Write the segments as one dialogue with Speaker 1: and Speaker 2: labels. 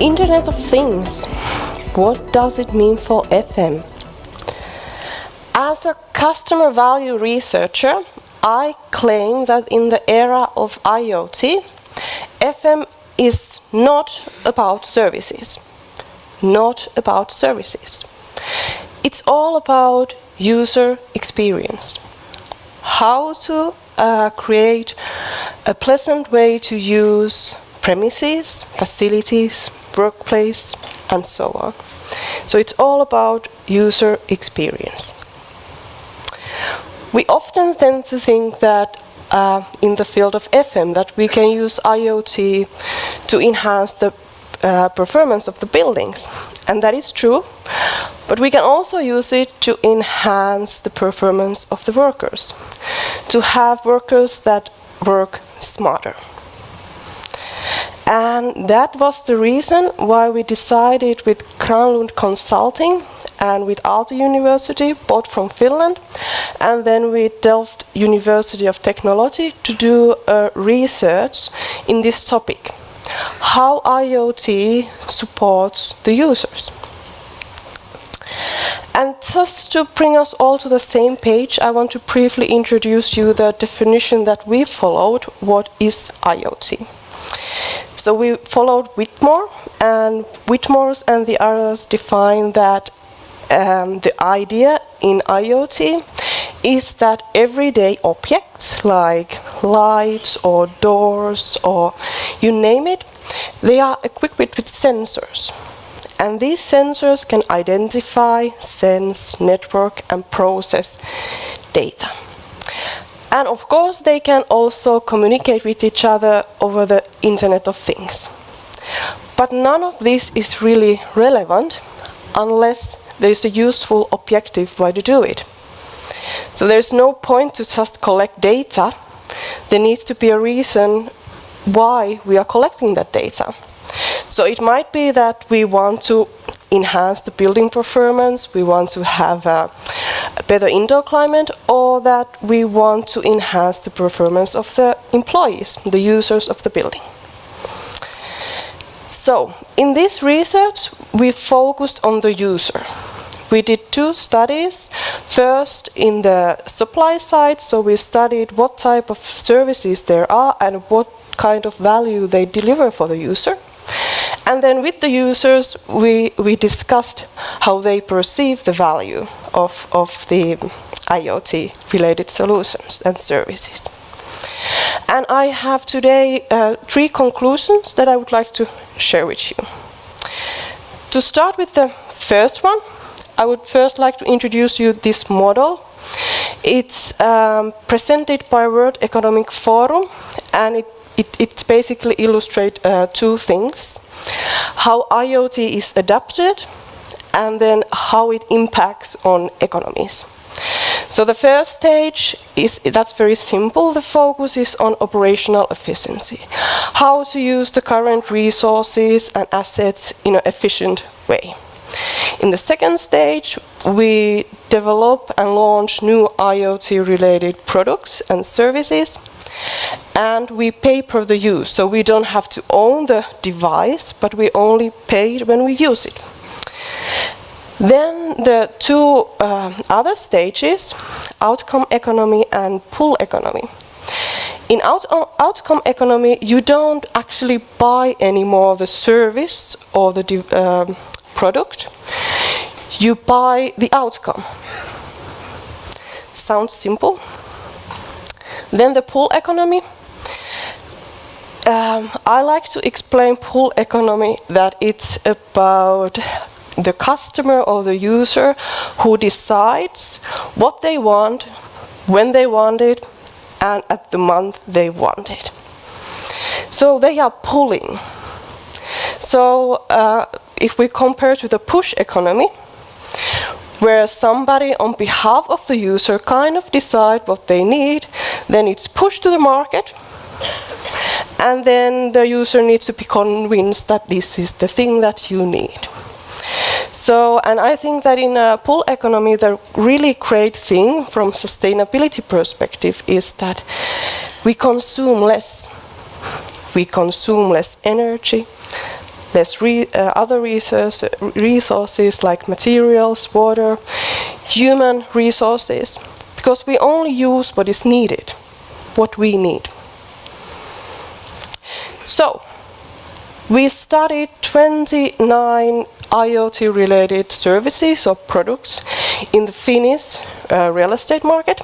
Speaker 1: Internet of Things. What does it mean for FM? As a customer value researcher, I claim that in the era of IoT, FM is not about services. Not about services. It's all about user experience. How to create a pleasant way to use premises, facilities, workplace, and so on. So it's all about user experience. We often tend to think that in the field of FM that we can use IoT to enhance the performance of the buildings, and that is true, but we can also use it to enhance the performance of the workers, to have workers that work smarter. And that was the reason why we decided with Granlund Consulting and with Aalto University, both from Finland, and then with Delft University of Technology to do research in this topic. How IoT supports the users. And just to bring us all to the same page, I want to briefly introduce you the definition that we followed, what is IoT. So we followed Whitmore, and Whitmore's and the others define that the idea in IoT is that everyday objects like lights or doors or you name it, they are equipped with sensors. And these sensors can identify, sense, network, and process data. And of course, they can also communicate with each other over the Internet of Things. But none of this is really relevant unless there is a useful objective why to do it. So there's no point to just collect data. There needs to be a reason why we are collecting that data. So it might be that we want to enhance the building performance, we want to have a better indoor climate, or that we want to enhance the performance of the employees, the users of the building. So in this research, we focused on the user. We did two studies. First, in the supply side, so we studied what type of services there are and what kind of value they deliver for the user. And then with the users, we discussed how they perceive the value of the IoT-related solutions and services. And I have today 3 conclusions that I would like to share with you. To start with the first one, I would first like to introduce you this model. It's presented by World Economic Forum, and it basically illustrates 2 things. How IoT is adapted, and then how it impacts on economies. So the first stage that's very simple. The focus is on operational efficiency. How to use the current resources and assets in an efficient way. In the second stage, we develop and launch new IoT-related products and services. And we pay per the use, so we don't have to own the device, but we only pay when we use it. Then the 2 other stages, outcome economy and pull economy. In outcome economy, you don't actually buy anymore the service or the product. You buy the outcome. Sounds simple. Then the pull economy. I like to explain pull economy that it's about the customer or the user who decides what they want, when they want it, and at the month they want it. So they are pulling. So if we compare to the push economy, where somebody on behalf of the user kind of decide what they need, then it's pushed to the market, and then the user needs to be convinced that this is the thing that you need. So, and I think that in a pull economy, the really great thing from sustainability perspective is that we consume less. We consume less energy, less other resources like materials, water, human resources, because we only use what is needed, what we need. So, we studied 29 IoT-related services or products in the Finnish real estate market.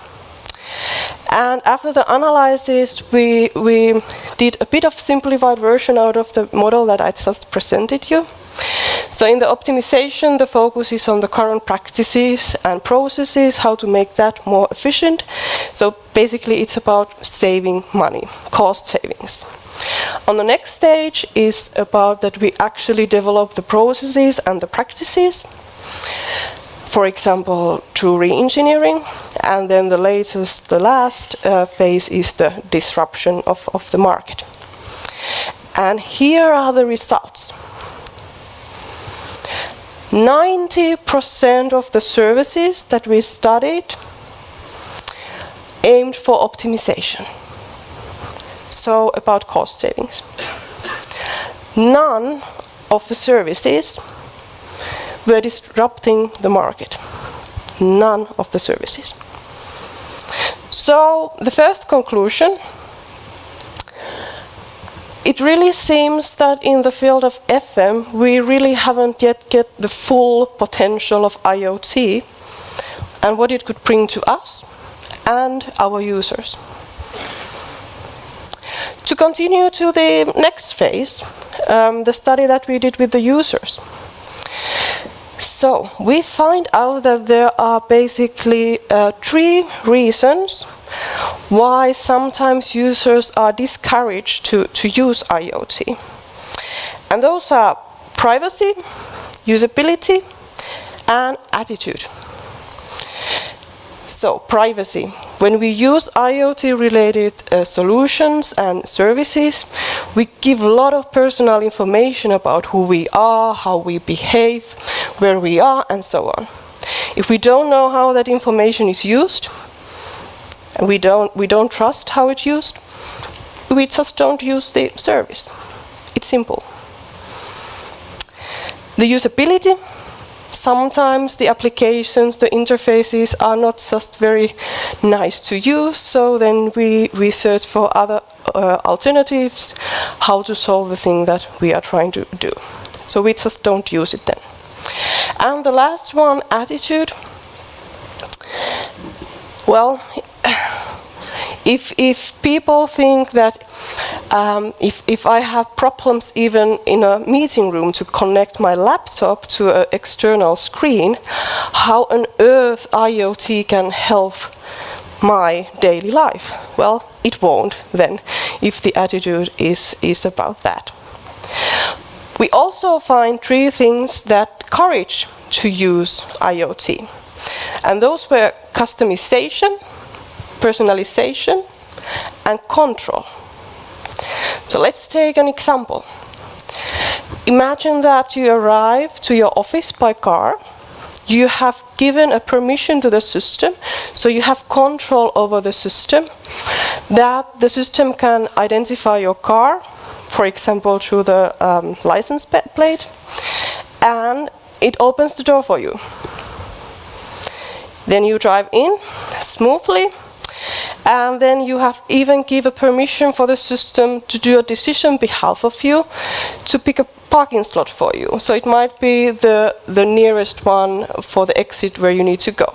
Speaker 1: And after the analysis, we did a bit of simplified version out of the model that I just presented you. So in the optimization, the focus is on the current practices and processes, how to make that more efficient. So basically it's about saving money, cost savings. On the next stage is about that we actually develop the processes and the practices, for example, through re-engineering. And then the last phase is the disruption of the market. And here are the results. 90% of the services that we studied aimed for optimization. So about cost savings. None of the services were disrupting the market. None of the services. So the first conclusion, it really seems that in the field of FM, we really haven't yet get the full potential of IoT and what it could bring to us and our users. To continue to the next phase, the study that we did with the users. So we find out that there are basically 3 reasons why sometimes users are discouraged to use IoT. And those are privacy, usability, and attitude. So, privacy. When we use IoT-related solutions and services, we give a lot of personal information about who we are, how we behave, where we are, and so on. If we don't know how that information is used, and we don't trust how it's used, we just don't use the service. It's simple. The usability. Sometimes the applications, the interfaces are not just very nice to use, so then we search for other alternatives, how to solve the thing that we are trying to do. So we just don't use it then. And the last one, attitude. Well, if people think that if I have problems even in a meeting room to connect my laptop to an external screen, how on earth IoT can help my daily life? Well, it won't then, if the attitude is about that. We also find 3 things that encourage to use IoT. And those were customization, personalization, and control. So let's take an example. Imagine that you arrive to your office by car. You have given a permission to the system, so you have control over the system, that the system can identify your car, for example, through the license plate, and it opens the door for you. Then you drive in smoothly, and then you have even give a permission for the system to do a decision on behalf of you to pick a parking slot for you. So it might be the nearest one for the exit where you need to go.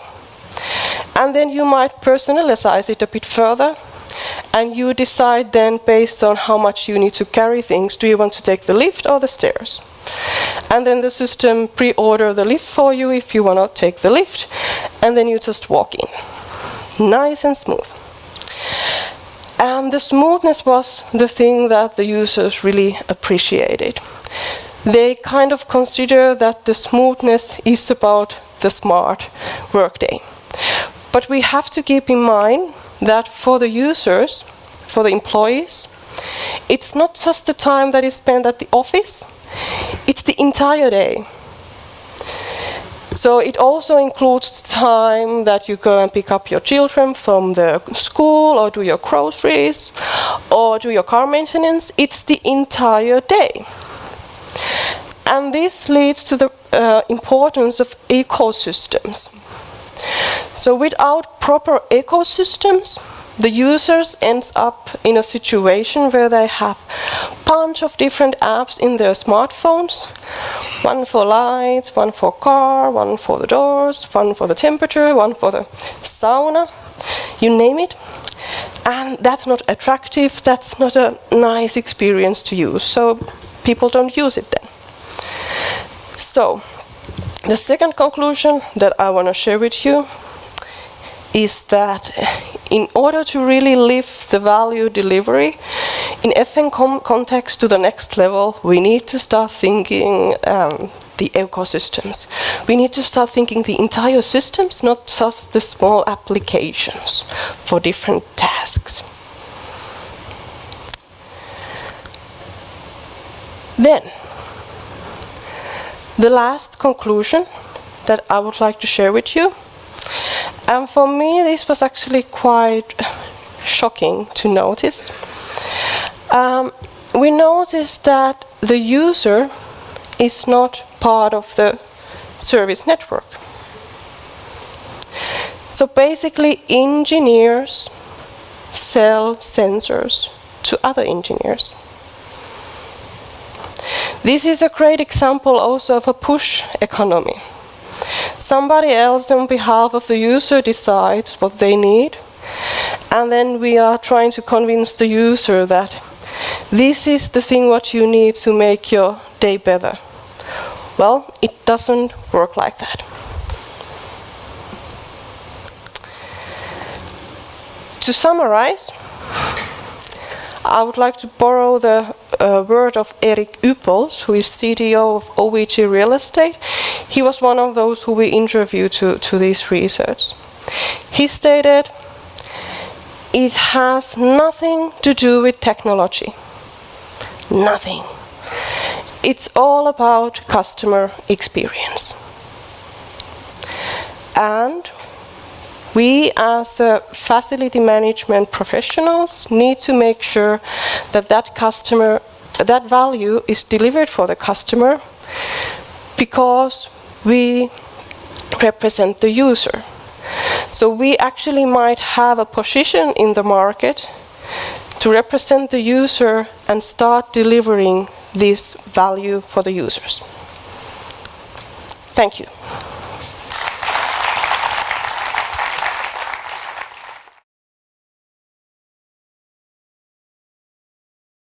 Speaker 1: And then you might personalize it a bit further, and you decide then based on how much you need to carry things, do you want to take the lift or the stairs? And then the system pre-order the lift for you if you want to take the lift, and then you just walk in. Nice and smooth. And the smoothness was the thing that the users really appreciated. They kind of consider that the smoothness is about the smart workday. But we have to keep in mind that for the users, for the employees, it's not just the time that is spent at the office, it's the entire day. So it also includes the time that you go and pick up your children from the school, or do your groceries, or do your car maintenance. It's the entire day. And this leads to the importance of ecosystems. So without proper ecosystems, the users ends up in a situation where they have a bunch of different apps in their smartphones. One for lights, one for car, one for the doors, one for the temperature, one for the sauna, you name it. And that's not attractive, that's not a nice experience to use, so people don't use it then. So, the second conclusion that I want to share with you is that in order to really lift the value delivery in FM context to the next level, we need to start thinking the ecosystems. We need to start thinking the entire systems, not just the small applications for different tasks. Then, the last conclusion that I would like to share with you, and for me this was actually quite shocking to notice. We noticed that the user is not part of the service network. So basically engineers sell sensors to other engineers. This is a great example also of a push economy. Somebody else on behalf of the user decides what they need, and then we are trying to convince the user that this is the thing what you need to make your day better. Well, it doesn't work like that. To summarize, I would like to borrow the word of Erik Uppels, who is CTO of OVG Real Estate. He was one of those who we interviewed to this research. He stated, it has nothing to do with technology. Nothing. It's all about customer experience. And we as facility management professionals need to make sure that that value is delivered for the customer, because we represent the user. So we actually might have a position in the market to represent the user and start delivering this value for the users. Thank you.